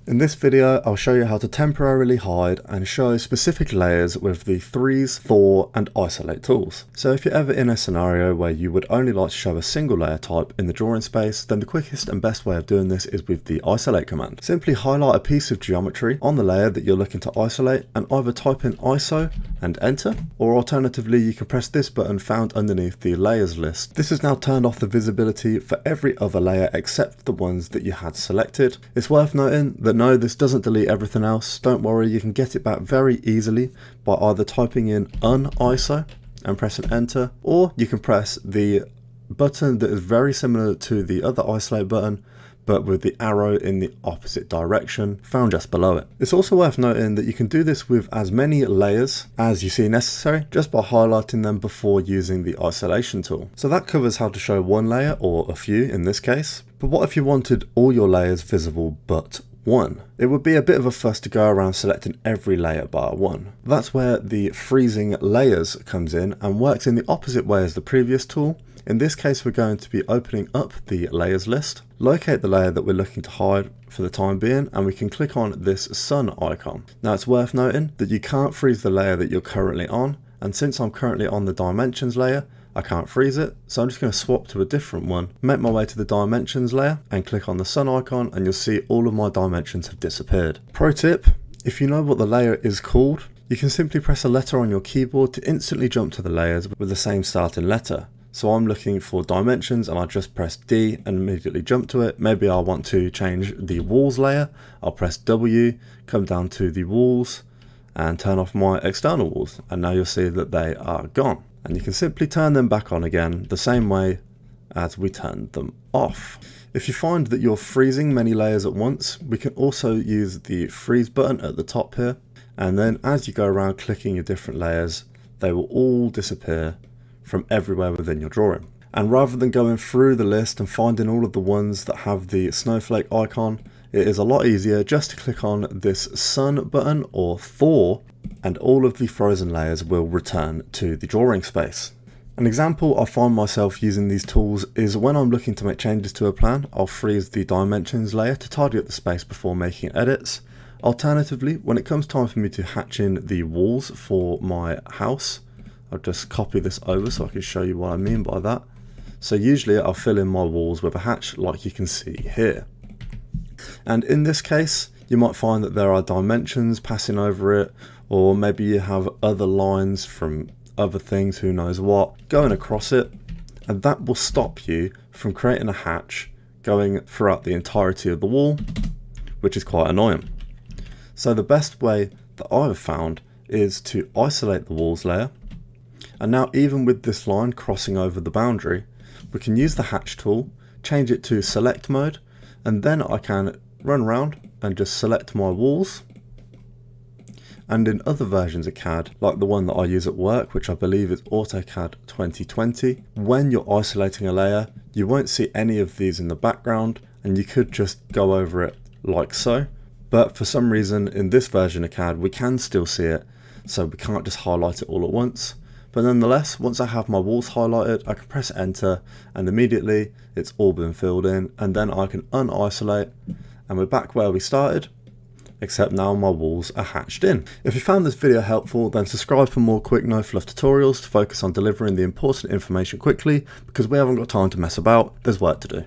In this video, I'll show you how to temporarily hide and show specific layers with the Freeze, Thaw and Isolate tools. So if you're ever in a scenario where you would only like to show a single layer type in the drawing space, then the quickest and best way of doing this is with the Isolate command. Simply highlight a piece of geometry on the layer that you're looking to isolate and either type in ISO and enter, or alternatively you can press this button found underneath the layers list. This has now turned off the visibility for every other layer except the ones that you had selected. It's worth noting that no, this doesn't delete everything else. Don't worry, you can get it back very easily by either typing in uniso and pressing enter, or you can press the button that is very similar to the other isolate button but with the arrow in the opposite direction found just below it. It's also worth noting that you can do this with as many layers as you see necessary just by highlighting them before using the isolation tool. So that covers how to show one layer, or a few in this case. But what if you wanted all your layers visible but one? It would be a bit of a fuss to go around selecting every layer bar one. That's where the freezing layers comes in and works in the opposite way as the previous tool. In this case, we're going to be opening up the layers list, locate the layer that we're looking to hide for the time being, and we can click on this sun icon. Now it's worth noting that you can't freeze the layer that you're currently on, and since I'm currently on the dimensions layer, I can't freeze it, so I'm just going to swap to a different one, make my way to the dimensions layer and click on the sun icon, and you'll see all of my dimensions have disappeared. Pro tip, if you know what the layer is called, you can simply press a letter on your keyboard to instantly jump to the layers with the same starting letter. So I'm looking for dimensions and I just press D and immediately jump to it. Maybe I want to change the walls layer. I'll press W, come down to the walls and turn off my external walls. And now you'll see that they are gone. And you can simply turn them back on again the same way as we turned them off. If you find that you're freezing many layers at once, we can also use the freeze button at the top here. And then as you go around clicking your different layers, they will all disappear from everywhere within your drawing. And rather than going through the list and finding all of the ones that have the snowflake icon, it is a lot easier just to click on this sun button or Thaw, and all of the frozen layers will return to the drawing space. An example I find myself using these tools is when I'm looking to make changes to a plan. I'll freeze the dimensions layer to tidy up the space before making edits. Alternatively, when it comes time for me to hatch in the walls for my house, I'll just copy this over so I can show you what I mean by that. So usually I'll fill in my walls with a hatch like you can see here. And in this case, you might find that there are dimensions passing over it, or maybe you have other lines from other things, who knows what, going across it. And that will stop you from creating a hatch going throughout the entirety of the wall, which is quite annoying. So the best way that I've found is to isolate the walls layer. And now even with this line crossing over the boundary, we can use the hatch tool, change it to select mode, and then I can run around and just select my walls. And in other versions of CAD, like the one that I use at work, which I believe is AutoCAD 2020, when you're isolating a layer, you won't see any of these in the background, and you could just go over it like so. But for some reason in this version of CAD, we can still see it, so we can't just highlight it all at once. But nonetheless, once I have my walls highlighted, I can press enter and immediately it's all been filled in, and then I can unisolate and we're back where we started, except now my walls are hatched in. If you found this video helpful, then subscribe for more quick no fluff tutorials to focus on delivering the important information quickly, because we haven't got time to mess about, there's work to do.